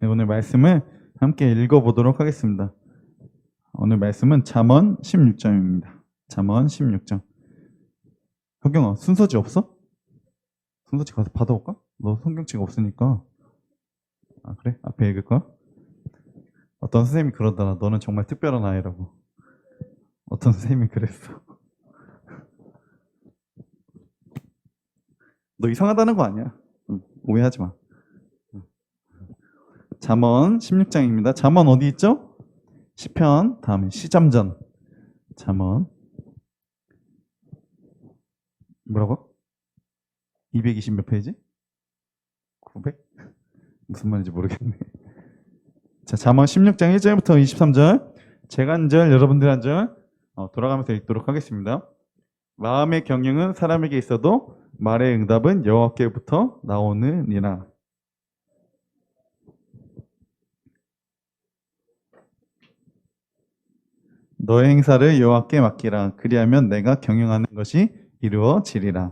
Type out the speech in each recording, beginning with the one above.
네, 오늘 말씀을 함께 읽어보도록 하겠습니다. 오늘 말씀은 잠언 16장입니다. 잠언 16장. 혁경아, 순서지 없어? 순서지 가서 받아올까? 너 성경책 없으니까. 아, 그래? 앞에 읽을 거야? 어떤 선생님이 그러더라. 너는 정말 특별한 아이라고. 어떤 선생님이 그랬어. 너 이상하다는 거 아니야? 오해하지 마. 잠언 16장입니다. 잠언 어디 있죠? 시편, 다음에 시잠전. 잠언. 뭐라고? 220 몇 페이지? 900? 무슨 말인지 모르겠네. 자, 잠언 16장 1절부터 23절. 제가 한 절, 여러분들 한 절 돌아가면서 읽도록 하겠습니다. 마음의 경영은 사람에게 있어도 말의 응답은 여호와께부터 나오느니라. 너의 행사를 여호와께 맡기라. 그리하면 내가 경영하는 것이 이루어지리라.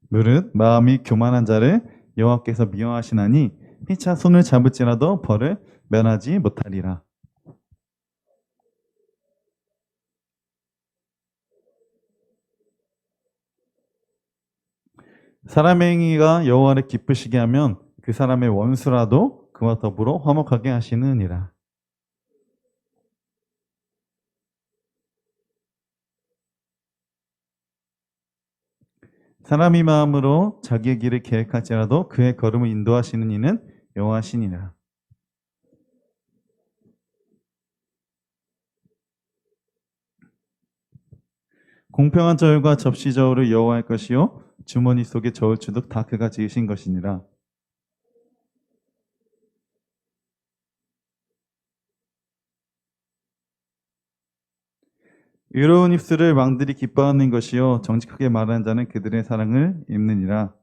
무릇 마음이 교만한 자를 여호와께서 미워하시나니 피차 손을 잡을지라도 벌을 면하지 못하리라. 사람의 행위가 여호와를 기쁘시게 하면 그 사람의 원수라도 그와 더불어 화목하게 하시느니라. 사람이 마음으로 자기의 길을 계획할지라도 그의 걸음을 인도하시는 이는 여호와시니라. 공평한 저울과 접시 저울을 여호와의 것이요 주머니 속의 저울 주도 다 그가 지으신 것이니라. 의로운 입술을 왕들이 기뻐하는 것이요 정직하게 말하는 자는 그들의 사랑을 입느니라.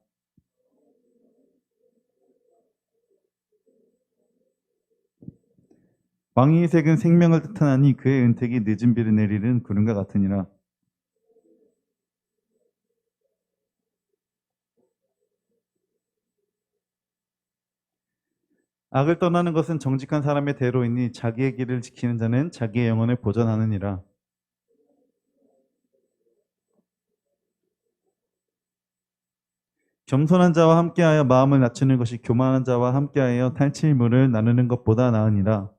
왕의 색은 생명을 뜻하나니 그의 은택이 늦은 비를 내리는 구름과 같으니라. 악을 떠나는 것은 정직한 사람의 대로이니 자기의 길을 지키는 자는 자기의 영혼을 보전하느니라. 겸손한 자와 함께하여 마음을 낮추는 것이 교만한 자와 함께하여 탈취물을 나누는 것보다 나으니라.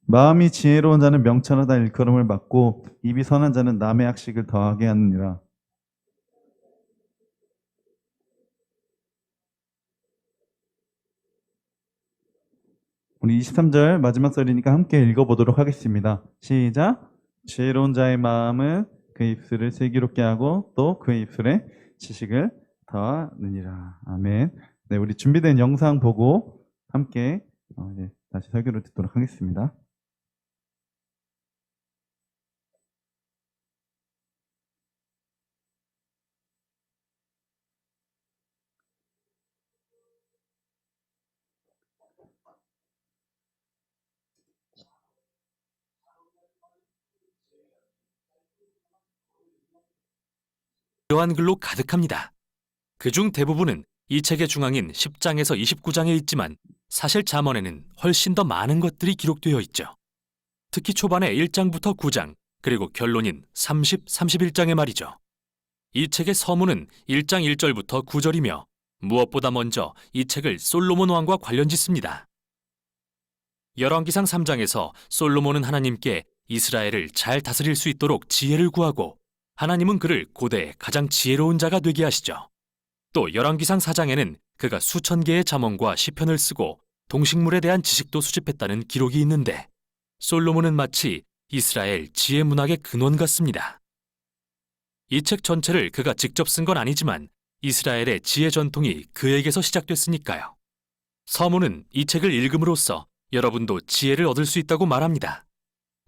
마음이 지혜로운 자는 명철하다 일컬음을 받고 입이 선한 자는 남의 악식을 더하게 하느니라. 우리 23절 마지막 절이니까 함께 읽어보도록 하겠습니다. 시작. 지혜로운 자의 마음은 그 입술을 슬기롭게 하고 또 그의 입술에 지식을 더하느니라. 아멘. 네, 우리 준비된 영상 보고 함께 다시 설교를 듣도록 하겠습니다. 이러한 글로 가득합니다. 그중 대부분은 이 책의 중앙인 10장에서 29장에 있지만 사실 잠언에는 훨씬 더 많은 것들이 기록되어 있죠. 특히 초반에 1장부터 9장, 그리고 결론인 30, 31장의 말이죠. 이 책의 서문은 1장 1절부터 9절이며 무엇보다 먼저 이 책을 솔로몬 왕과 관련짓습니다. 열왕기상 3장에서 솔로몬은 하나님께 이스라엘을 잘 다스릴 수 있도록 지혜를 구하고 하나님은 그를 고대의 가장 지혜로운 자가 되게 하시죠. 또 열왕기상 4장에는 그가 수천 개의 잠언과 시편을 쓰고 동식물에 대한 지식도 수집했다는 기록이 있는데 솔로몬은 마치 이스라엘 지혜 문학의 근원 같습니다. 이 책 전체를 그가 직접 쓴 건 아니지만 이스라엘의 지혜 전통이 그에게서 시작됐으니까요. 서문은 이 책을 읽음으로써 여러분도 지혜를 얻을 수 있다고 말합니다.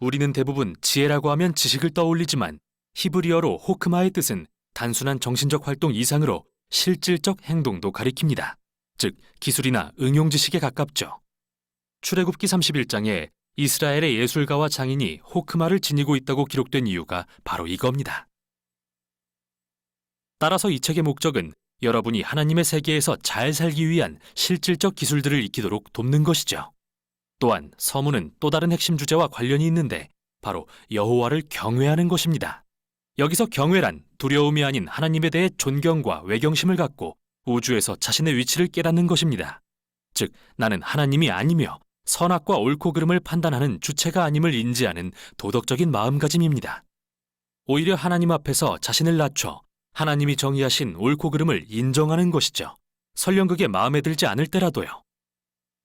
우리는 대부분 지혜라고 하면 지식을 떠올리지만 히브리어로 호크마의 뜻은 단순한 정신적 활동 이상으로 실질적 행동도 가리킵니다. 즉 기술이나 응용 지식에 가깝죠. 출애굽기 31장에 이스라엘의 예술가와 장인이 호크마를 지니고 있다고 기록된 이유가 바로 이겁니다. 따라서 이 책의 목적은 여러분이 하나님의 세계에서 잘 살기 위한 실질적 기술들을 익히도록 돕는 것이죠. 또한 서문은 또 다른 핵심 주제와 관련이 있는데 바로 여호와를 경외하는 것입니다. 여기서 경외란 두려움이 아닌 하나님에 대해 존경과 외경심을 갖고 우주에서 자신의 위치를 깨닫는 것입니다. 즉, 나는 하나님이 아니며 선악과 옳고 그름을 판단하는 주체가 아님을 인지하는 도덕적인 마음가짐입니다. 오히려 하나님 앞에서 자신을 낮춰 하나님이 정의하신 옳고 그름을 인정하는 것이죠. 설령 그게 마음에 들지 않을 때라도요.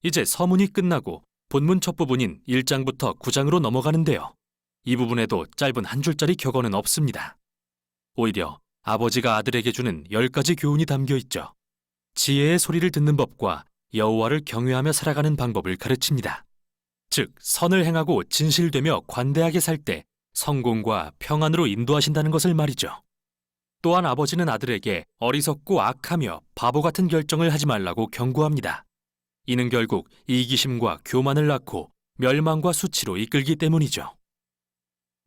이제 서문이 끝나고 본문 첫 부분인 1장부터 9장으로 넘어가는데요. 이 부분에도 짧은 한 줄짜리 격언은 없습니다. 오히려 아버지가 아들에게 주는 10가지 교훈이 담겨 있죠. 지혜의 소리를 듣는 법과 여호와를 경외하며 살아가는 방법을 가르칩니다. 즉, 선을 행하고 진실되며 관대하게 살 때 성공과 평안으로 인도하신다는 것을 말이죠. 또한 아버지는 아들에게 어리석고 악하며 바보 같은 결정을 하지 말라고 경고합니다. 이는 결국 이기심과 교만을 낳고 멸망과 수치로 이끌기 때문이죠.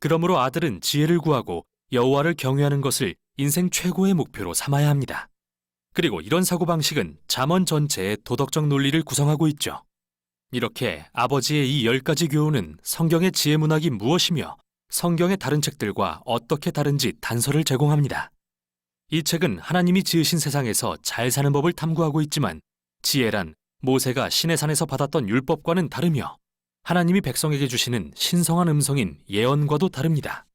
그러므로 아들은 지혜를 구하고 여호와를 경외하는 것을 인생 최고의 목표로 삼아야 합니다. 그리고 이런 사고방식은 잠언 전체의 도덕적 논리를 구성하고 있죠. 이렇게 아버지의 이 10가지 교훈은 성경의 지혜 문학이 무엇이며 성경의 다른 책들과 어떻게 다른지 단서를 제공합니다. 이 책은 하나님이 지으신 세상에서 잘 사는 법을 탐구하고 있지만 지혜란 모세가 시내 산에서 받았던 율법과는 다르며 하나님이 백성에게 주시는 신성한 음성인 예언과도 다릅니다.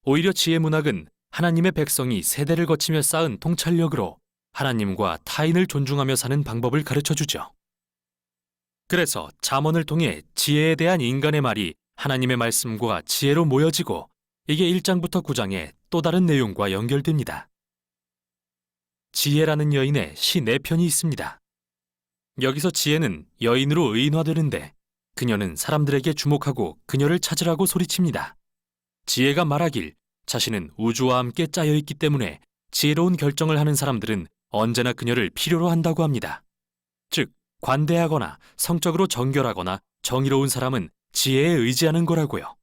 오히려 지혜 문학은 하나님의 백성이 세대를 거치며 쌓은 통찰력으로 하나님과 타인을 존중하며 사는 방법을 가르쳐주죠. 그래서 잠언을 통해 지혜에 대한 인간의 말이 하나님의 말씀과 지혜로 모여지고 이게 1장부터 9장의 또 다른 내용과 연결됩니다. 지혜라는 여인의 시 4편이 있습니다. 여기서 지혜는 여인으로 의인화되는데 그녀는 사람들에게 주목하고 그녀를 찾으라고 소리칩니다. 지혜가 말하길 자신은 우주와 함께 짜여 있기 때문에 지혜로운 결정을 하는 사람들은 언제나 그녀를 필요로 한다고 합니다. 즉, 관대하거나 성적으로 정결하거나 정의로운 사람은 지혜에 의지하는 거라고요.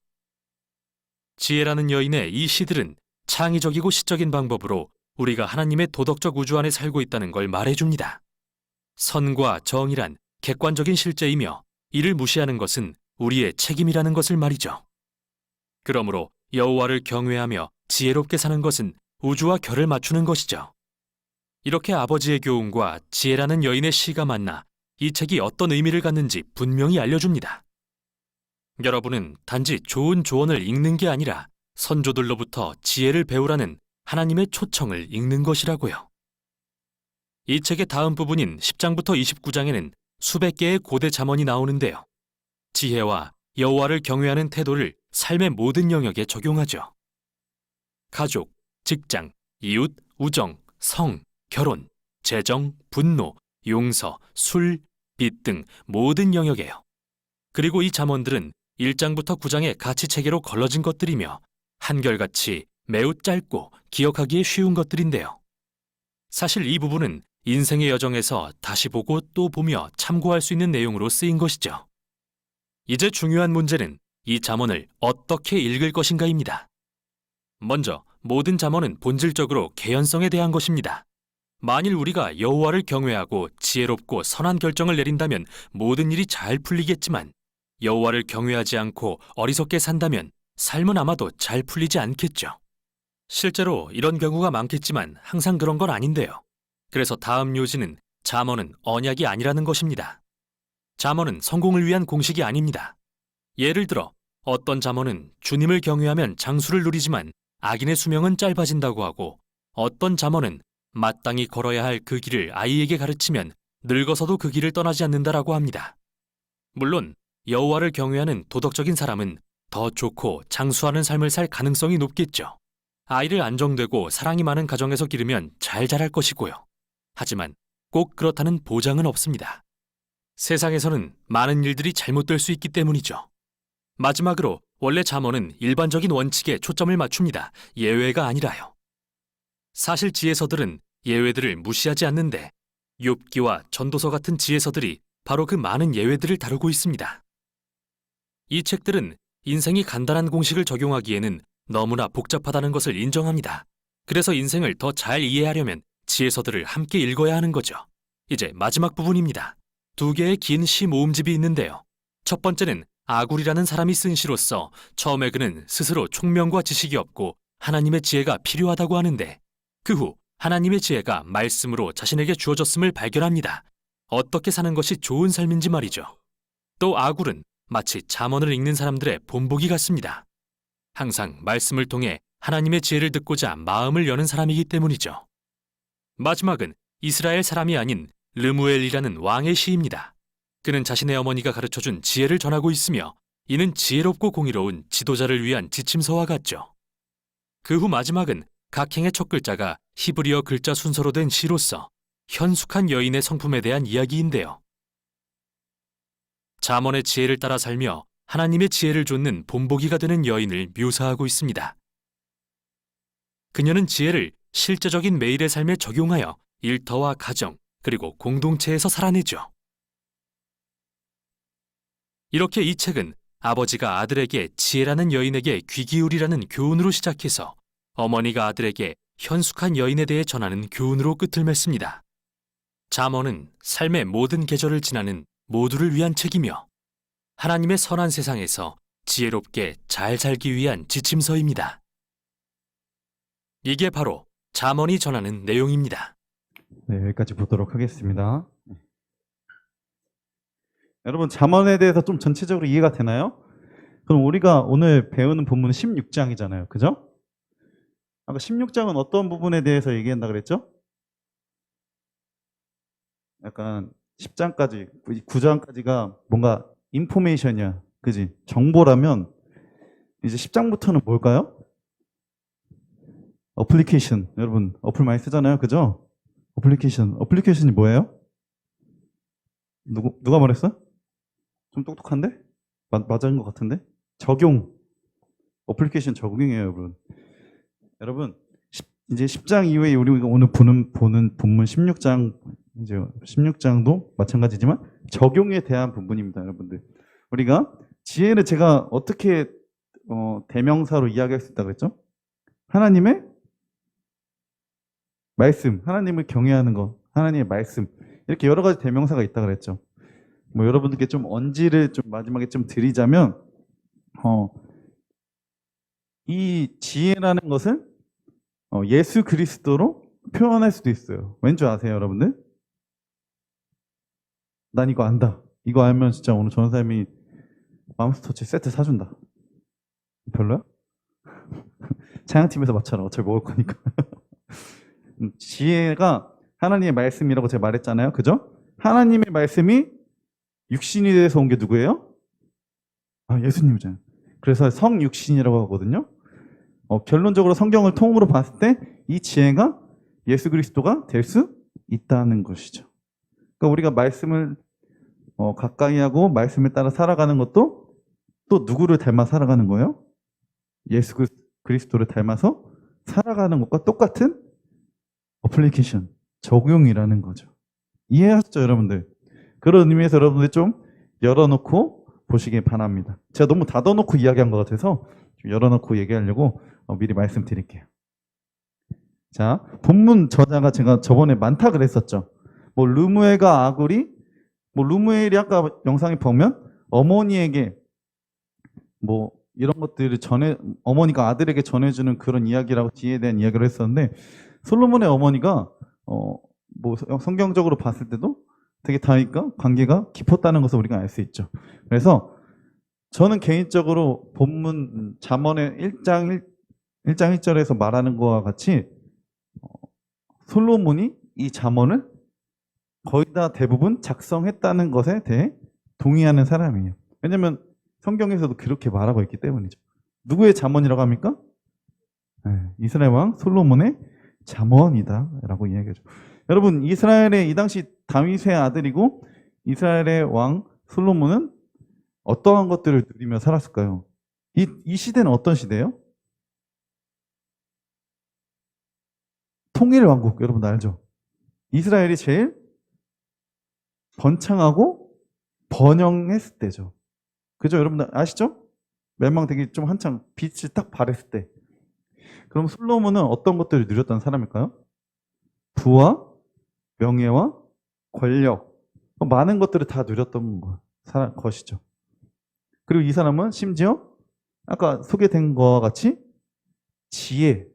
지혜라는 여인의 이 시들은 창의적이고 시적인 방법으로 우리가 하나님의 도덕적 우주 안에 살고 있다는 걸 말해줍니다. 선과 정의란 객관적인 실제이며 이를 무시하는 것은 우리의 책임이라는 것을 말이죠. 그러므로 여호와를 경외하며 지혜롭게 사는 것은 우주와 결을 맞추는 것이죠. 이렇게 아버지의 교훈과 지혜라는 여인의 시가 만나 이 책이 어떤 의미를 갖는지 분명히 알려줍니다. 여러분은 단지 좋은 조언을 읽는 게 아니라 선조들로부터 지혜를 배우라는 하나님의 초청을 읽는 것이라고요. 이 책의 다음 부분인 10장부터 29장에는 수백 개의 고대 잠언이 나오는데요. 지혜와 여호와를 경외하는 태도를 삶의 모든 영역에 적용하죠. 가족, 직장, 이웃, 우정, 성, 결혼, 재정, 분노, 용서, 술, 빚 등 모든 영역에요. 그리고 이 잠언들은 1장부터 9장의 가치체계로 걸러진 것들이며 한결같이 매우 짧고 기억하기에 쉬운 것들인데요. 사실 이 부분은 인생의 여정에서 다시 보고 또 보며 참고할 수 있는 내용으로 쓰인 것이죠. 이제 중요한 문제는 이 잠언을 어떻게 읽을 것인가입니다. 먼저 모든 잠언은 본질적으로 개연성에 대한 것입니다. 만일 우리가 여호와를 경외하고 지혜롭고 선한 결정을 내린다면 모든 일이 잘 풀리겠지만 여호와를 경외하지 않고 어리석게 산다면 삶은 아마도 잘 풀리지 않겠죠. 실제로 이런 경우가 많겠지만 항상 그런 건 아닌데요. 그래서 다음 요지는 잠언은 언약이 아니라는 것입니다. 잠언은 성공을 위한 공식이 아닙니다. 예를 들어 어떤 잠언은 주님을 경외하면 장수를 누리지만 악인의 수명은 짧아진다고 하고 어떤 잠언은 마땅히 걸어야 할 그 길을 아이에게 가르치면 늙어서도 그 길을 떠나지 않는다라고 합니다. 물론 여호와를 경외하는 도덕적인 사람은 더 좋고 장수하는 삶을 살 가능성이 높겠죠. 아이를 안정되고 사랑이 많은 가정에서 기르면 잘 자랄 것이고요. 하지만 꼭 그렇다는 보장은 없습니다. 세상에서는 많은 일들이 잘못될 수 있기 때문이죠. 마지막으로 원래 잠언은 일반적인 원칙에 초점을 맞춥니다. 예외가 아니라요. 사실 지혜서들은 예외들을 무시하지 않는데 욥기와 전도서 같은 지혜서들이 바로 그 많은 예외들을 다루고 있습니다. 이 책들은 인생이 간단한 공식을 적용하기에는 너무나 복잡하다는 것을 인정합니다. 그래서 인생을 더 잘 이해하려면 지혜서들을 함께 읽어야 하는 거죠. 이제 마지막 부분입니다. 2개의 긴 시 모음집이 있는데요. 첫 번째는 아굴이라는 사람이 쓴 시로서 처음에 그는 스스로 총명과 지식이 없고 하나님의 지혜가 필요하다고 하는데 그 후 하나님의 지혜가 말씀으로 자신에게 주어졌음을 발견합니다. 어떻게 사는 것이 좋은 삶인지 말이죠. 또 아굴은 마치 잠언을 읽는 사람들의 본보기 같습니다. 항상 말씀을 통해 하나님의 지혜를 듣고자 마음을 여는 사람이기 때문이죠. 마지막은 이스라엘 사람이 아닌 르무엘이라는 왕의 시입니다. 그는 자신의 어머니가 가르쳐준 지혜를 전하고 있으며 이는 지혜롭고 공의로운 지도자를 위한 지침서와 같죠. 그 후 마지막은 각 행의 첫 글자가 히브리어 글자 순서로 된 시로서 현숙한 여인의 성품에 대한 이야기인데요. 잠언의 지혜를 따라 살며 하나님의 지혜를 좇는 본보기가 되는 여인을 묘사하고 있습니다. 그녀는 지혜를 실제적인 매일의 삶에 적용하여 일터와 가정, 그리고 공동체에서 살아내죠. 이렇게 이 책은 아버지가 아들에게 지혜라는 여인에게 귀 기울이라는 교훈으로 시작해서 어머니가 아들에게 현숙한 여인에 대해 전하는 교훈으로 끝을 맺습니다. 잠언은 삶의 모든 계절을 지나는 모두를 위한 책이며 하나님의 선한 세상에서 지혜롭게 잘 살기 위한 지침서입니다. 이게 바로 잠언이 전하는 내용입니다. 네, 여기까지 보도록 하겠습니다. 여러분, 잠언에 대해서 좀 전체적으로 이해가 되나요? 그럼 우리가 오늘 배우는 본문은 16장이잖아요. 그죠? 아까 16장은 어떤 부분에 대해서 얘기한다 그랬죠? 약간 10장까지, 9장까지가 뭔가 인포메이션이야. 그지? 정보라면 이제 10장부터는 뭘까요? 어플리케이션. 여러분, 어플 많이 쓰잖아요. 그죠? 어플리케이션이 뭐예요? 누가 말했어? 좀 똑똑한데? 맞은 것 같은데? 적용. 어플리케이션 적용이에요, 여러분. 여러분, 이제 10장 이후에 우리가 오늘 보는 본문 16장, 이제 16장도 마찬가지지만 적용에 대한 부분입니다, 여러분들. 우리가 지혜를 제가 어떻게 대명사로 이야기할 수 있다고 그랬죠? 하나님의 말씀, 하나님을 경외하는 것, 하나님의 말씀, 이렇게 여러 가지 대명사가 있다고 그랬죠. 뭐 여러분들께 좀 언지를 좀 마지막에 좀 드리자면, 이 지혜라는 것을 예수 그리스도로 표현할 수도 있어요. 왠 줄 아세요, 여러분들? 난 이거 안다. 이거 알면 진짜 오늘 전사님이 맘스터치 세트 사준다. 별로야? 차양팀에서 맞춰라. 어차피 먹을 거니까. 지혜가 하나님의 말씀이라고 제가 말했잖아요. 그죠? 하나님의 말씀이 육신이 돼서 온 게 누구예요? 예수님이잖아요. 그래서 성육신이라고 하거든요. 결론적으로 성경을 통으로 봤을 때 이 지혜가 예수 그리스도가 될 수 있다는 것이죠. 그러니까 우리가 말씀을 가까이 하고 말씀에 따라 살아가는 것도 또 누구를 닮아 살아가는 거예요? 예수 그리스도를 닮아서 살아가는 것과 똑같은 어플리케이션, 적용이라는 거죠. 이해하셨죠, 여러분들? 그런 의미에서 여러분들 좀 열어놓고 보시길 바랍니다. 제가 너무 닫아놓고 이야기한 것 같아서 좀 열어놓고 얘기하려고 미리 말씀드릴게요. 자, 본문 저자가 제가 저번에 많다 그랬었죠. 뭐 르무엘과 아굴이, 뭐 르무엘이 아까 영상에 보면 어머니에게 뭐 이런 것들을 어머니가 아들에게 전해주는 그런 이야기라고 지혜에 대한 이야기를 했었는데, 솔로몬의 어머니가 뭐 성경적으로 봤을 때도 되게 다윗과 관계가 깊었다는 것을 우리가 알 수 있죠. 그래서 저는 개인적으로 본문 잠언의 1장 1절에서 말하는 것과 같이 솔로몬이 이 잠언을 거의 다 대부분 작성했다는 것에 대해 동의하는 사람이에요. 왜냐하면 성경에서도 그렇게 말하고 있기 때문이죠. 누구의 잠언이라고 합니까? 이스라엘 왕 솔로몬의 잠언이다 라고 이야기하죠. 여러분, 이스라엘의 이 당시 다윗의 아들이고 이스라엘의 왕 솔로몬은 어떠한 것들을 누리며 살았을까요? 이 시대는 어떤 시대예요? 통일 왕국, 여러분 알죠? 이스라엘이 제일 번창하고 번영했을 때죠. 그죠? 여러분들 아시죠? 멸망되기 좀 한창 빛이 딱 발했을 때. 그럼 솔로몬은 어떤 것들을 누렸던 사람일까요? 부와 명예와 권력, 많은 것들을 다 누렸던 것이죠. 그리고 이 사람은 심지어 아까 소개된 것과 같이 지혜의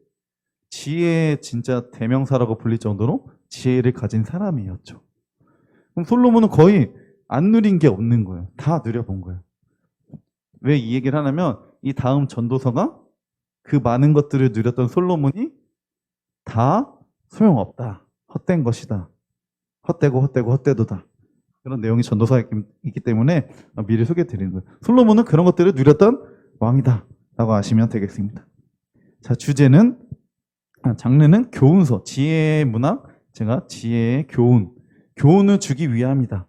진짜 대명사라고 불릴 정도로 지혜를 가진 사람이었죠. 그럼 솔로몬은 거의 안 누린 게 없는 거예요. 다 누려본 거예요. 왜 이 얘기를 하냐면 이 다음 전도서가 그 많은 것들을 누렸던 솔로몬이 다 소용없다. 헛된 것이다. 헛되도다. 그런 내용이 전도서에 있기 때문에 미리 소개해 드리는 거예요. 솔로몬은 그런 것들을 누렸던 왕이다 라고 아시면 되겠습니다. 자, 장르는 교훈서, 지혜의 문학, 제가 지혜의 교훈을 주기 위함이다.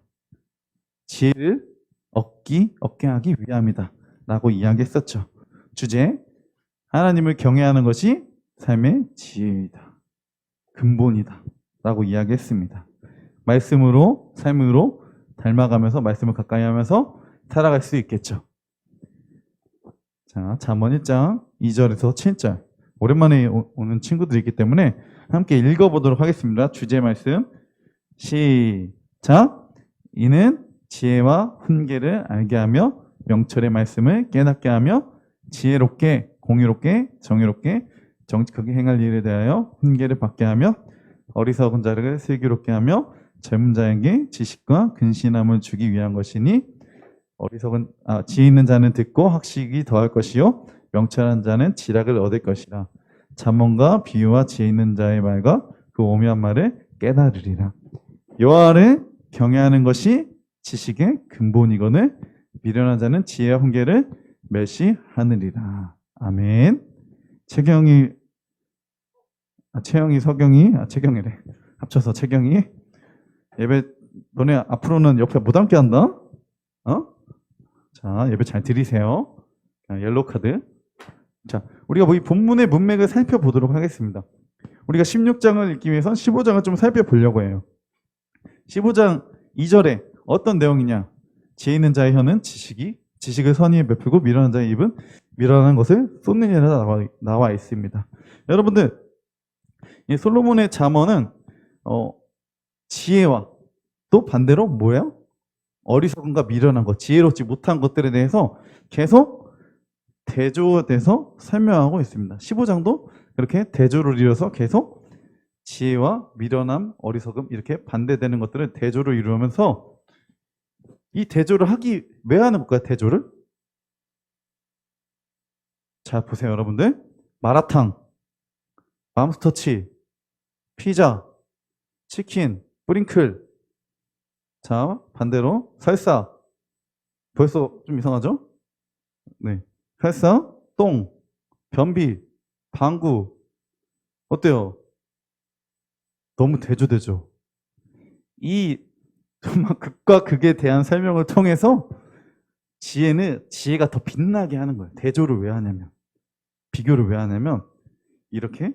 지혜를 얻게 하기 위함이다 라고 이야기했었죠. 주제, 하나님을 경외하는 것이 삶의 지혜이다. 근본이다 라고 이야기했습니다. 말씀으로, 삶으로 닮아가면서 말씀을 가까이 하면서 살아갈 수 있겠죠. 자, 잠언 1장 2절에서 7절. 오랜만에 오는 친구들이 있기 때문에 함께 읽어보도록 하겠습니다. 주제 말씀 시작. 이는 지혜와 훈계를 알게 하며 명철의 말씀을 깨닫게 하며 지혜롭게 공의롭게 정의롭게 정직하게 행할 일에 대하여 훈계를 받게 하며 어리석은 자를 슬기롭게 하며 젊은 자에게 지식과 근신함을 주기 위한 것이니 지혜 있는 자는 듣고 학식이 더할 것이요 명철한 자는 지략을 얻을 것이라. 잠언과 비유와 지혜 있는 자의 말과 그 오묘한 말을 깨달으리라. 여호와를 경외하는 것이 지식의 근본이거늘 미련한 자는 지혜와 훈계를 멸시하느니라. 아멘. 채경이 합쳐서 채경이 예배 너네 앞으로는 옆에 못 앉게 한다. 자, 예배 잘 드리세요. 옐로우 카드. 자, 우리가 이 본문의 문맥을 살펴보도록 하겠습니다. 우리가 16장을 읽기 위해선 15장을 좀 살펴보려고 해요. 15장 2절에 어떤 내용이냐? 지혜 있는 자의 혀는 지식을 선의에 베풀고 미련한 자의 입은 미련한 것을 쏟느니라 나와 있습니다. 여러분들, 이 솔로몬의 잠언은 지혜와 또 반대로 뭐예요? 어리석음과 미련한 것, 지혜롭지 못한 것들에 대해서 계속 대조돼서 설명하고 있습니다. 15장도 그렇게 대조를 이뤄서 계속 지혜와 미련함, 어리석음 이렇게 반대되는 것들을 대조를 이루면서 이 대조를 왜 하는 걸까요? 대조를? 자, 보세요, 여러분들. 마라탕, 맘스터치, 피자, 치킨, 뿌링클. 자, 반대로 설사. 벌써 좀 이상하죠? 네. 설사, 똥, 변비, 방구. 어때요? 너무 대조되죠? 이 정말 극과 극에 대한 설명을 통해서 지혜가 더 빛나게 하는 거예요. 대조를 왜 하냐면, 비교를 왜 하냐면 이렇게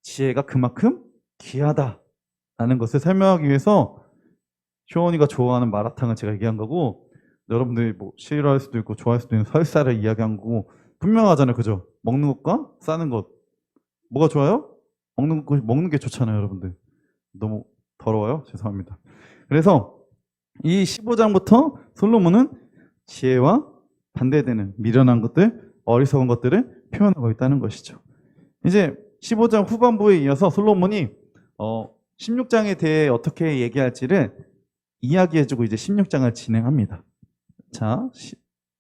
지혜가 그만큼 귀하다라는 것을 설명하기 위해서 효원이가 좋아하는 마라탕을 제가 얘기한 거고, 여러분들이 뭐 싫어할 수도 있고 좋아할 수도 있는 설사를 이야기한 거고, 분명하잖아요. 그죠? 먹는 것과 싸는 것 뭐가 좋아요? 먹는 게 좋잖아요. 여러분들 너무 더러워요? 죄송합니다. 그래서 이 15장부터 솔로몬은 지혜와 반대되는 미련한 것들, 어리석은 것들을 표현하고 있다는 것이죠. 이제 15장 후반부에 이어서 솔로몬이 16장에 대해 어떻게 얘기할지를 이야기해주고 이제 16장을 진행합니다. 자,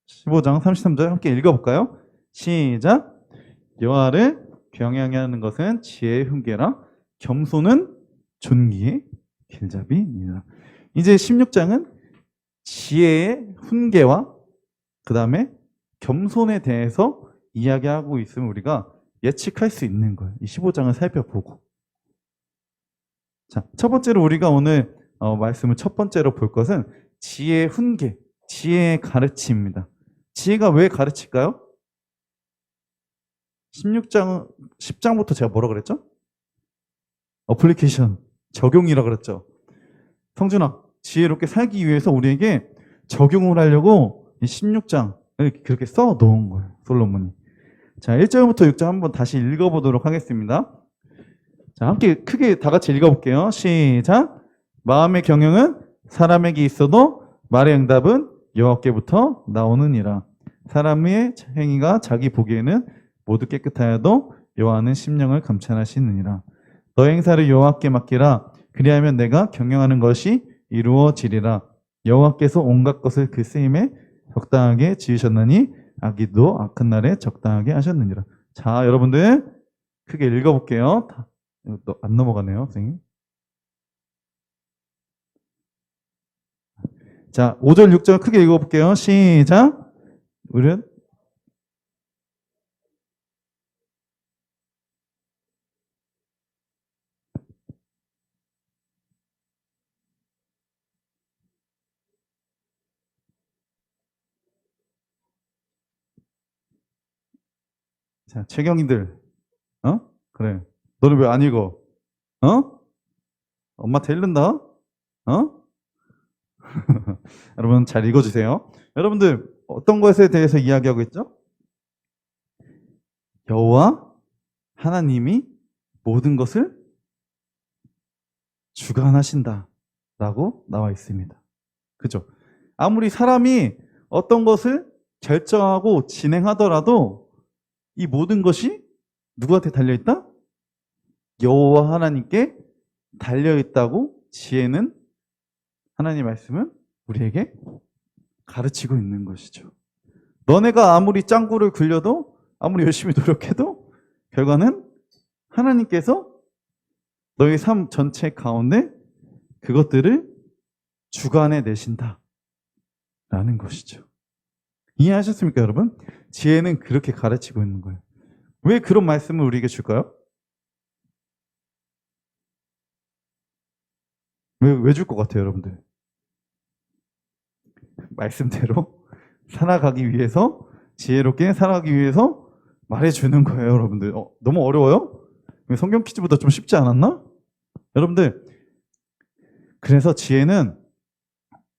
15장 33절 함께 읽어볼까요? 시작. 여호와를 경외하는 것은 지혜의 훈계라 겸손은 존귀의 길잡이니라. 이제 16장은 지혜의 훈계와 그 다음에 겸손에 대해서 이야기하고 있으면 우리가 예측할 수 있는 거예요. 이 15장을 살펴보고. 자, 첫 번째로 우리가 오늘 말씀을 첫 번째로 볼 것은 지혜의 훈계, 지혜의 가르침입니다. 지혜가 왜 가르칠까요? 10장부터 제가 뭐라 그랬죠? 어플리케이션, 적용이라 그랬죠. 성준아, 지혜롭게 살기 위해서 우리에게 적용을 하려고 이 16장을 그렇게 써 놓은 거예요. 솔로몬이. 자, 1절부터 6절 한번 다시 읽어보도록 하겠습니다. 자, 함께 크게 다 같이 읽어볼게요. 시작. 마음의 경영은 사람에게 있어도 말의 응답은 여호와께부터 나오느니라. 사람의 행위가 자기 보기에는 모두 깨끗하여도 여호와는 심령을 감찰하시느니라. 너의 행사를 여호와께 맡기라. 그리하면 내가 경영하는 것이 이루어지리라. 여호와께서 온갖 것을 그 쓰임에 적당하게 지으셨나니 악이도 악한 날에 적당하게 하셨느니라. 자, 여러분들 크게 읽어볼게요. 이것도 안 넘어가네요, 선생님. 자, 5절, 6절 크게 읽어볼게요. 시작. 우리는 자, 최경이들, 그래. 너는 왜 안 읽어? 엄마한테 읽는다? 여러분 잘 읽어주세요. 여러분들 어떤 것에 대해서 이야기하고 있죠? 여호와 하나님이 모든 것을 주관하신다 라고 나와 있습니다. 그죠? 아무리 사람이 어떤 것을 결정하고 진행하더라도 이 모든 것이 누구한테 달려있다? 여호와 하나님께 달려있다고 지혜는, 하나님 말씀은 우리에게 가르치고 있는 것이죠. 너네가 아무리 짱구를 굴려도 아무리 열심히 노력해도 결과는 하나님께서 너의 삶 전체 가운데 그것들을 주관해 내신다 라는 것이죠. 이해하셨습니까, 여러분? 지혜는 그렇게 가르치고 있는 거예요. 왜 그런 말씀을 우리에게 줄까요? 왜 줄 것 같아요, 여러분들? 말씀대로 살아가기 위해서, 지혜롭게 살아가기 위해서 말해주는 거예요, 여러분들. 너무 어려워요? 성경 퀴즈보다 좀 쉽지 않았나? 여러분들, 그래서 지혜는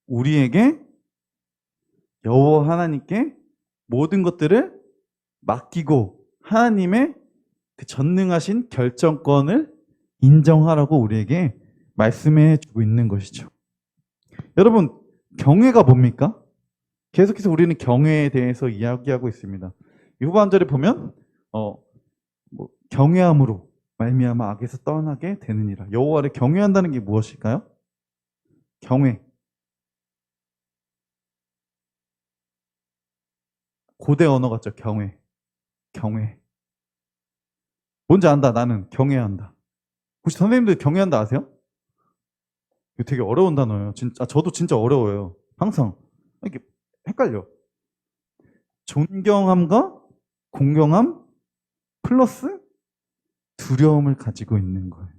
우리에게 여호와 하나님께 모든 것들을 맡기고 하나님의 그 전능하신 결정권을 인정하라고 우리에게 말씀해 주고 있는 것이죠. 여러분, 경외가 뭡니까? 계속해서 우리는 경외에 대해서 이야기하고 있습니다. 후반절에 보면 경외함으로 말미암아 악에서 떠나게 되느니라. 여호와를 경외한다는 게 무엇일까요? 경외. 고대 언어 같죠? 경외. 뭔지 안다. 나는 경외한다. 혹시 선생님들 경외한다 아세요? 이거 되게 어려운 단어예요. 진짜 저도 진짜 어려워요. 항상 이게 헷갈려. 존경함과 공경함 플러스 두려움을 가지고 있는 거예요.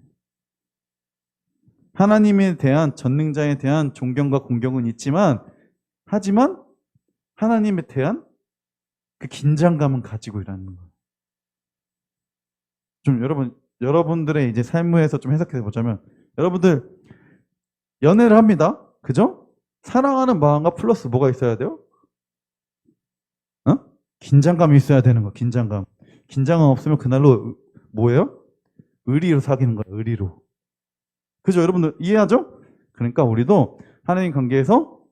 하나님에 대한, 전능자에 대한 존경과 공경은 있지만, 하지만 하나님에 대한 그 긴장감은 가지고 일하는 거예요. 좀 여러분들의 이제 삶에서 좀 해석해 보자면, 여러분들 연애를 합니다. 그죠? 사랑하는 마음과 플러스 뭐가 있어야 돼요? 긴장감이 있어야 되는 거. 긴장감 없으면 그날로 뭐예요? 의리로 사귀는 거예요. 의리로. 그죠? 여러분들 이해하죠? 그러니까 우리도 하나님 관계에서,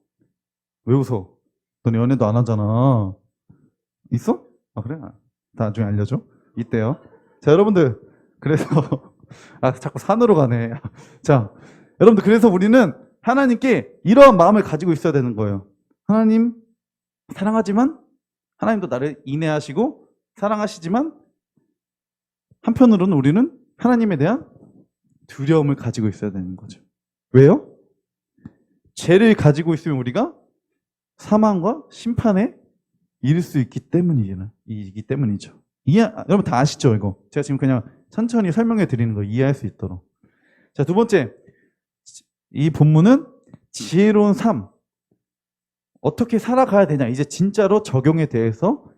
왜 웃어? 넌 연애도 안 하잖아. 있어? 아, 그래? 나중에 알려줘. 있대요. 자, 여러분들, 그래서 자꾸 산으로 가네. 자, 여러분들, 그래서 우리는 하나님께 이러한 마음을 가지고 있어야 되는 거예요. 하나님 사랑하지만 하나님도 나를 인내하시고 사랑하시지만 한편으로는 우리는 하나님에 대한 두려움을 가지고 있어야 되는 거죠. 왜요? 죄를 가지고 있으면 우리가 사망과 심판에 이를 수 있기 때문이죠. 여러분 다 아시죠, 이거? 제가 지금 그냥 천천히 설명해 드리는 거 이해할 수 있도록. 자, 두 번째. 이 본문은 지혜로운 삶. 어떻게 살아가야 되냐. 이제 진짜로 적용에 대해서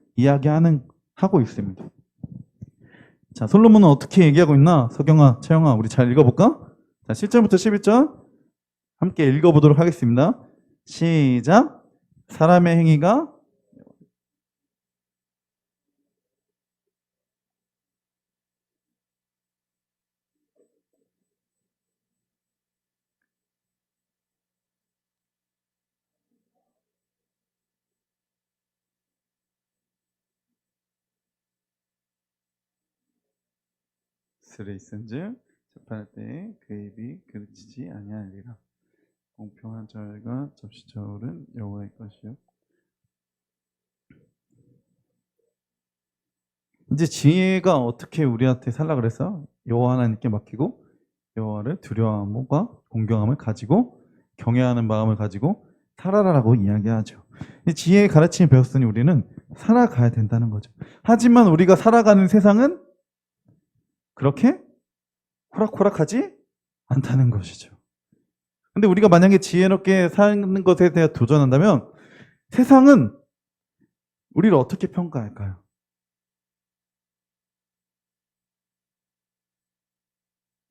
하고 있습니다. 자, 솔로몬은 어떻게 얘기하고 있나? 서경아, 채영아, 우리 잘 읽어볼까? 자, 10절부터 11절 함께 읽어보도록 하겠습니다. 시작. 사람의 행위가 스레 있은즉 재판할 때에 그의 입이 그르치지 아니하리라. 공평한 절과 접시절은 여호와의 것이요. 이제 지혜가 어떻게 우리한테 살라 그랬어? 여호와 하나님께 맡기고 여호와를 두려워함과 공경함을 가지고 경외하는 마음을 가지고 살아라라고 이야기하죠. 이 지혜의 가르침을 배웠으니 우리는 살아가야 된다는 거죠. 하지만 우리가 살아가는 세상은 그렇게 호락호락하지 않다는 것이죠. 근데 우리가 만약에 지혜롭게 사는 것에 대해 도전한다면 세상은 우리를 어떻게 평가할까요?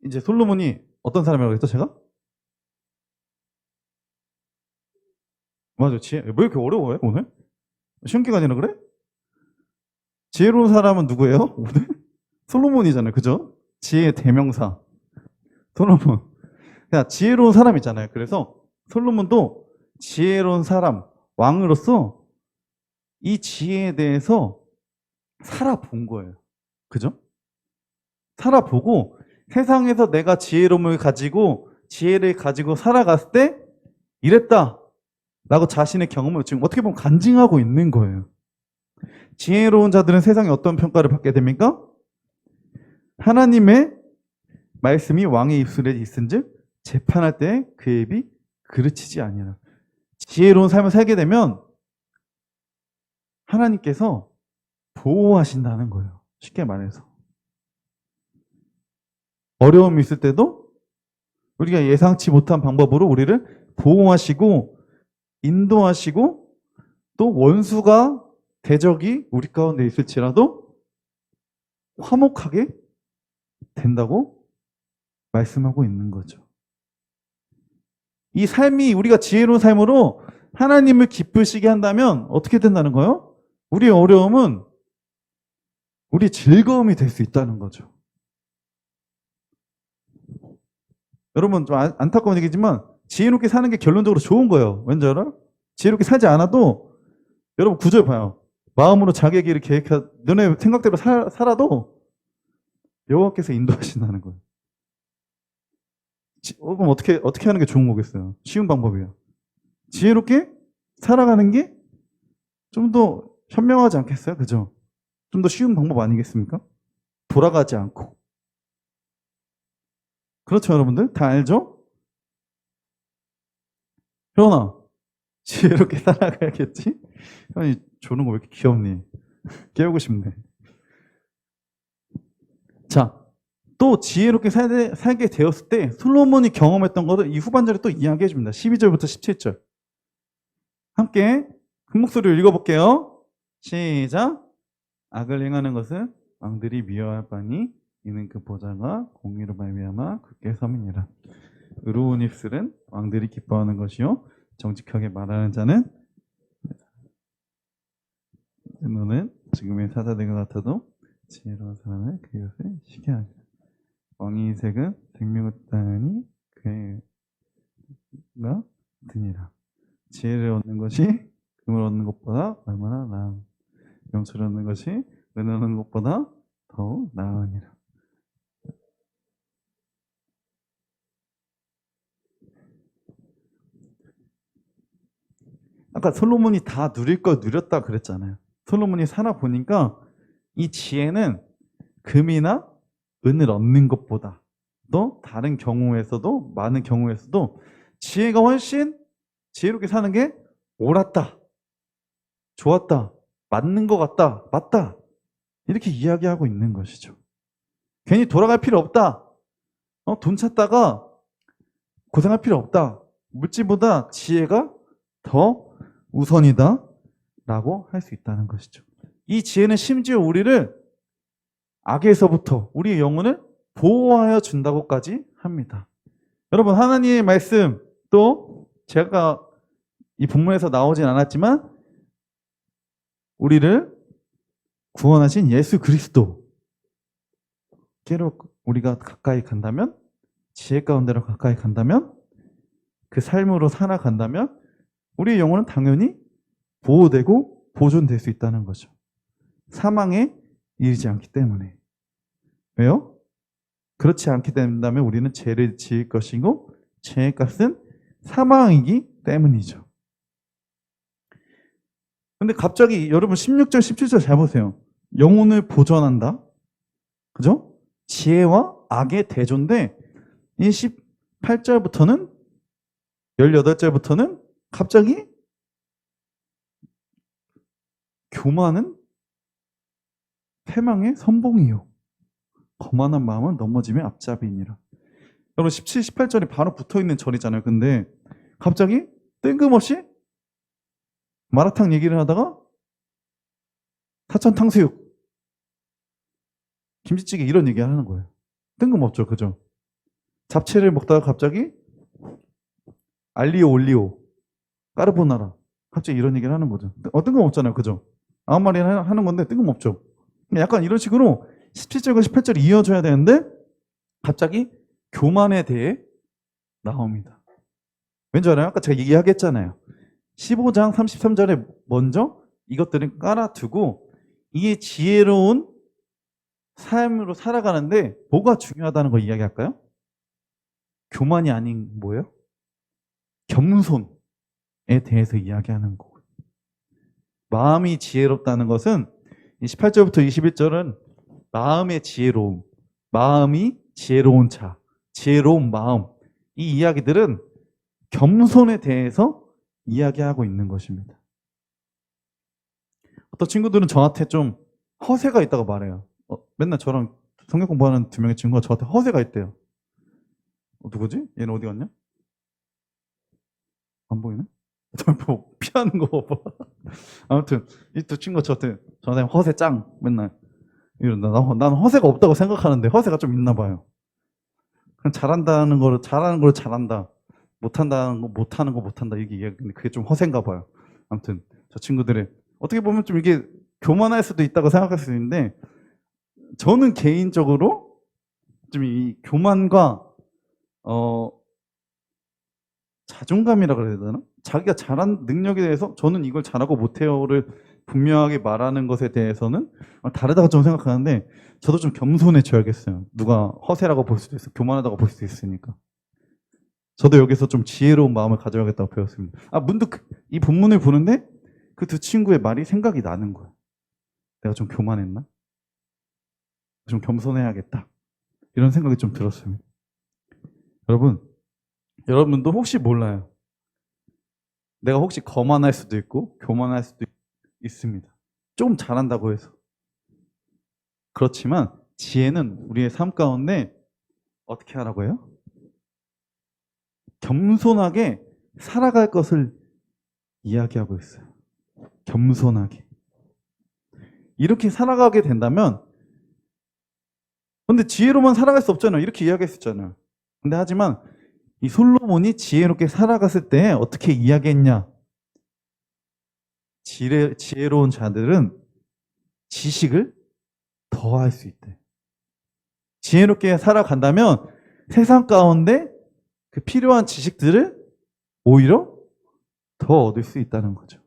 이제 솔로몬이 어떤 사람이라고 했죠, 제가? 맞아, 지혜. 왜 이렇게 어려워요, 오늘? 시험 기간이라 그래? 지혜로운 사람은 누구예요, 오늘? 솔로몬이잖아요, 그죠? 지혜의 대명사. 솔로몬. 그냥 지혜로운 사람 있잖아요. 그래서 솔로몬도 지혜로운 사람, 왕으로서 이 지혜에 대해서 살아본 거예요. 그죠? 살아보고 세상에서 내가 지혜로움을 가지고 지혜를 가지고 살아갔을 때 이랬다 라고 자신의 경험을 지금 어떻게 보면 간증하고 있는 거예요. 지혜로운 자들은 세상에 어떤 평가를 받게 됩니까? 하나님의 말씀이 왕의 입술에 있은즉 재판할 때 그의 입이 그르치지 아니하라. 지혜로운 삶을 살게 되면 하나님께서 보호하신다는 거예요. 쉽게 말해서. 어려움이 있을 때도 우리가 예상치 못한 방법으로 우리를 보호하시고 인도하시고 또 원수가 대적이 우리 가운데 있을지라도 화목하게 된다고 말씀하고 있는 거죠. 이 삶이 우리가 지혜로운 삶으로 하나님을 기쁘시게 한다면 어떻게 된다는 거예요? 우리의 어려움은 우리의 즐거움이 될 수 있다는 거죠. 여러분 좀 안타까운 얘기지만 지혜롭게 사는 게 결론적으로 좋은 거예요. 왠지 알아? 지혜롭게 살지 않아도 여러분 구절 봐요. 마음으로 자기의 길을 너네 생각대로 살아도 여호와께서 인도하신다는 거예요. 그럼 어떻게 하는 게 좋은 거겠어요? 쉬운 방법이에요. 지혜롭게 살아가는 게 좀 더 현명하지 않겠어요? 그죠? 좀 더 쉬운 방법 아니겠습니까? 돌아가지 않고. 그렇죠, 여러분들? 다 알죠? 현아, 지혜롭게 살아가야겠지? 현이 조는 거 왜 이렇게 귀엽니? 깨우고 싶네. 자, 또 지혜롭게 살게 되었을 때 솔로몬이 경험했던 것을 이 후반절에 또 이야기해 줍니다. 12절부터 17절. 함께 큰 목소리로 읽어볼게요. 시작. 악을 행하는 것은 왕들이 미워할 바니 이는 그 보좌가 공의로 말미암아 굳게 섬이니라. 의로운 입술은 왕들이 기뻐하는 것이요 정직하게 말하는 자는 너는 지금의 사자들과 같아도 지혜로운 사람을 그것을 시게 하리라. 왕의 색은 생명을 따니 그가 드니라. 지혜를 얻는 것이 금을 얻는 것보다 얼마나 나은 명철을 얻는 것이 은을 얻는 것보다 더욱 나으니라. 아까 솔로몬이 다 누릴 걸 누렸다 그랬잖아요. 솔로몬이 살아보니까 이 지혜는 금이나 은을 얻는 것보다 또 다른 경우에서도 많은 경우에서도 지혜가 훨씬 지혜롭게 사는 게 옳았다, 좋았다, 맞는 것 같다, 맞다 이렇게 이야기하고 있는 것이죠. 괜히 돌아갈 필요 없다. 돈 찾다가 고생할 필요 없다. 물질보다 지혜가 더 우선이다 라고 할 수 있다는 것이죠. 이 지혜는 심지어 우리를 악에서부터 우리의 영혼을 보호하여 준다고까지 합니다. 여러분, 하나님의 말씀, 또 제가 이 본문에서 나오진 않았지만 우리를 구원하신 예수 그리스도께로 우리가 가까이 간다면, 지혜 가운데로 가까이 간다면, 그 삶으로 살아간다면 우리의 영혼은 당연히 보호되고 보존될 수 있다는 거죠. 사망에 이르지 않기 때문에. 왜요? 그렇지 않게 된다면 우리는 죄를 지을 것이고 죄의 값은 사망이기 때문이죠. 근데 갑자기 여러분 16절, 17절 잘 보세요. 영혼을 보존한다. 그죠? 지혜와 악의 대조인데 이 18절부터는 18절부터는 갑자기 교만은 패망의 선봉이요. 거만한 마음은 넘어짐의 앞잡이니라. 여러분 17, 18절이 바로 붙어있는 절이잖아요. 근데 갑자기 뜬금없이 마라탕 얘기를 하다가 사천 탕수육, 김치찌개 이런 얘기 하는 거예요. 뜬금없죠. 그죠? 잡채를 먹다가 갑자기 알리오 올리오 까르보나라 갑자기 이런 얘기를 하는 거죠. 뜬금없잖아요. 그죠? 아무 말이나 하는 건데 뜬금없죠. 약간 이런 식으로 17절과 18절이 이어져야 되는데 갑자기 교만에 대해 나옵니다. 왠지 알아요? 아까 제가 이야기했잖아요. 15장 33절에 먼저 이것들을 깔아두고 이게 지혜로운 삶으로 살아가는데 뭐가 중요하다는 걸 이야기할까요? 교만이 아닌 뭐예요? 겸손에 대해서 이야기하는 거고요. 마음이 지혜롭다는 것은 18절부터 21절은 마음의 지혜로움, 마음이 지혜로운 자, 지혜로운 마음, 이 이야기들은 겸손에 대해서 이야기하고 있는 것입니다. 어떤 친구들은 저한테 좀 허세가 있다고 말해요. 맨날 저랑 성경 공부하는 두 명의 친구가 저한테 허세가 있대요. 누구지? 얘는 어디 갔냐? 안 보이네? 뭐 피하는 거 봐. 아무튼 이 두 친구가 저한테 허세 짱 맨날 이런다. 난 허세가 없다고 생각하는데 허세가 좀 있나 봐요. 그냥 잘한다는 거를 잘하는 걸 잘한다. 못한다는 거 못하는 거 못한다. 이게 그게 좀 허세인가 봐요. 아무튼 저 친구들이 어떻게 보면 좀 이게 교만할 수도 있다고 생각할 수 있는데 저는 개인적으로 좀 이 교만과 자존감이라 그래야 되나? 자기가 잘한 능력에 대해서 저는 이걸 잘하고 못해요를 분명하게 말하는 것에 대해서는 다르다고 좀 생각하는데 저도 좀 겸손해져야겠어요. 누가 허세라고 볼 수도 있어, 교만하다고 볼 수도 있으니까. 저도 여기서 좀 지혜로운 마음을 가져야겠다고 배웠습니다. 문득 이 본문을 보는데 그 두 친구의 말이 생각이 나는 거예요. 내가 좀 교만했나? 좀 겸손해야겠다. 이런 생각이 좀 들었습니다. 여러분도 혹시 몰라요. 내가 혹시 거만할 수도 있고 교만할 수도 있습니다. 좀 잘한다고 해서. 그렇지만 지혜는 우리의 삶 가운데 어떻게 하라고 해요? 겸손하게 살아갈 것을 이야기하고 있어요. 겸손하게. 이렇게 살아가게 된다면 근데 지혜로만 살아갈 수 없잖아요. 이렇게 이야기했었잖아요. 근데 하지만 이 솔로몬이 지혜롭게 살아갔을 때 어떻게 이야기했냐? 지혜로운 자들은 지식을 더할 수 있대. 지혜롭게 살아간다면 세상 가운데 그 필요한 지식들을 오히려 더 얻을 수 있다는 거죠.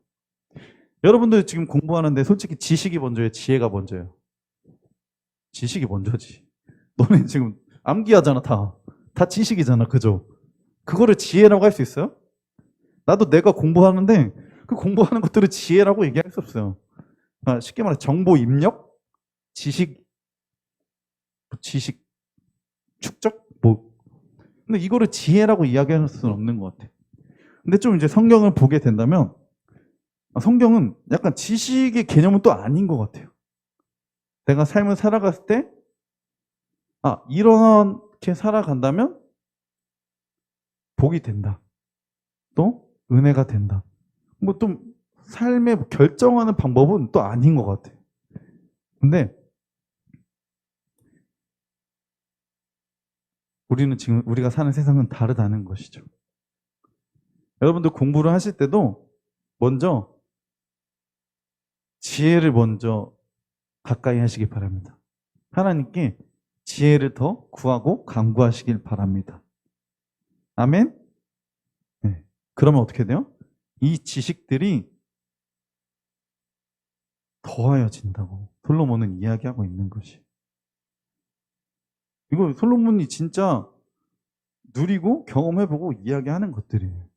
여러분들 지금 공부하는데 솔직히 지식이 먼저예요? 지혜가 먼저예요? 지식이 먼저지. 너네 지금 암기하잖아, 다. 다 지식이잖아, 그죠? 그거를 지혜라고 할 수 있어요? 나도 내가 공부하는데 그 공부하는 것들을 지혜라고 얘기할 수 없어요. 쉽게 말해 정보 입력, 지식 축적, 근데 이거를 지혜라고 이야기할 수는 없는 것 같아. 근데 좀 이제 성경을 보게 된다면 성경은 약간 지식의 개념은 또 아닌 것 같아요. 내가 삶을 살아갔을 때 이렇게 살아간다면 복이 된다. 또 은혜가 된다. 뭐 좀 삶의 결정하는 방법은 또 아닌 것 같아요. 근데 우리는 지금 우리가 사는 세상은 다르다는 것이죠. 여러분들 공부를 하실 때도 먼저 지혜를 먼저 가까이 하시기 바랍니다. 하나님께 지혜를 더 구하고 간구하시길 바랍니다. 아멘? 네. 그러면 어떻게 돼요? 이 지식들이 더하여진다고 솔로몬은 이야기하고 있는 것이. 이거 솔로몬이 진짜 누리고 경험해보고 이야기하는 것들이에요.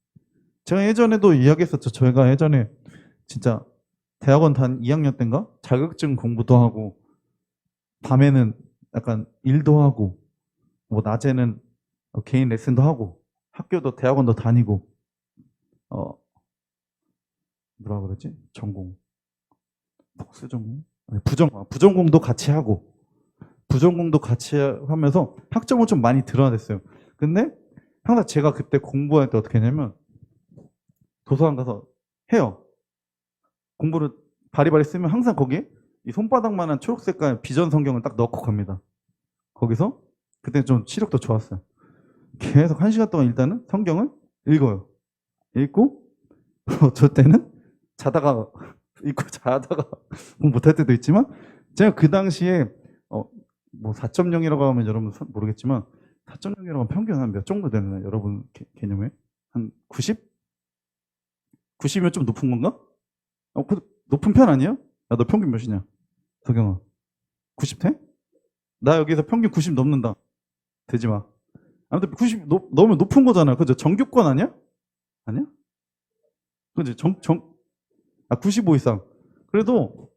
제가 예전에도 이야기했었죠. 저희가 예전에 진짜 대학원 단 2학년 때인가? 자격증 공부도 하고 밤에는 약간 일도 하고 뭐 낮에는 개인 레슨도 하고 학교도 대학원도 다니고 뭐라 그러지? 전공 복수전공? 아니, 부전공도 같이 하고 부전공도 같이 하면서 학점은 좀 많이 드러냈어요. 근데 항상 제가 그때 공부할 때 어떻게 했냐면 도서관 가서 해요. 공부를 바리바리 쓰면 항상 거기에 이 손바닥만한 초록색깔 비전 성경을 딱 넣고 갑니다. 거기서 그때 좀 시력도 좋았어요. 계속 1시간 동안 일단은 성경을 읽어요. 읽고 어쩔 때는 자다가 읽고 자다가 공부 못할 때도 있지만 제가 그 당시에 뭐 4.0이라고 하면 여러분 모르겠지만 4.0이라고 하면 평균 한 몇 정도 되나요? 여러분 개념에? 한 90? 90이면 좀 높은 건가? 높은 편 아니에요? 야, 너 평균 몇이냐? 석영아. 90 돼? 나 여기서 평균 90 넘는다. 되지 마. 아무튼 90 넘으면 높은 거잖아. 그죠? 정규권 아니야? 아니야? 그지? 95 이상. 그래도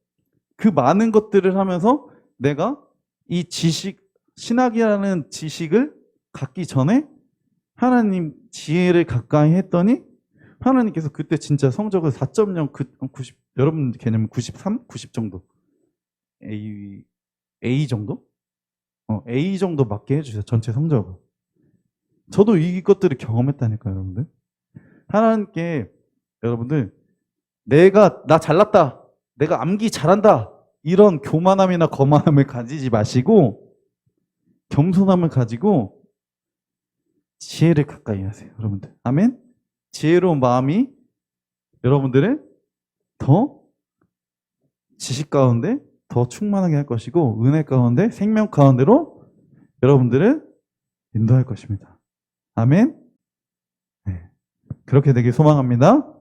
그 많은 것들을 하면서 내가 이 지식, 신학이라는 지식을 갖기 전에 하나님 지혜를 가까이 했더니 하나님께서 그때 진짜 성적을 4.0, 90, 여러분 개념 93? 90 정도. A 정도? A 정도 맞게 해주세요. 전체 성적을. 저도 이것들을 경험했다니까요, 여러분들. 하나님께 여러분들 나 잘났다. 내가 암기 잘한다. 이런 교만함이나 거만함을 가지지 마시고 겸손함을 가지고 지혜를 가까이 하세요, 여러분들. 아멘? 지혜로운 마음이 여러분들을 더 지식 가운데 더 충만하게 할 것이고 은혜 가운데 생명 가운데로 여러분들을 인도할 것입니다. 아멘? 네. 그렇게 되길 소망합니다.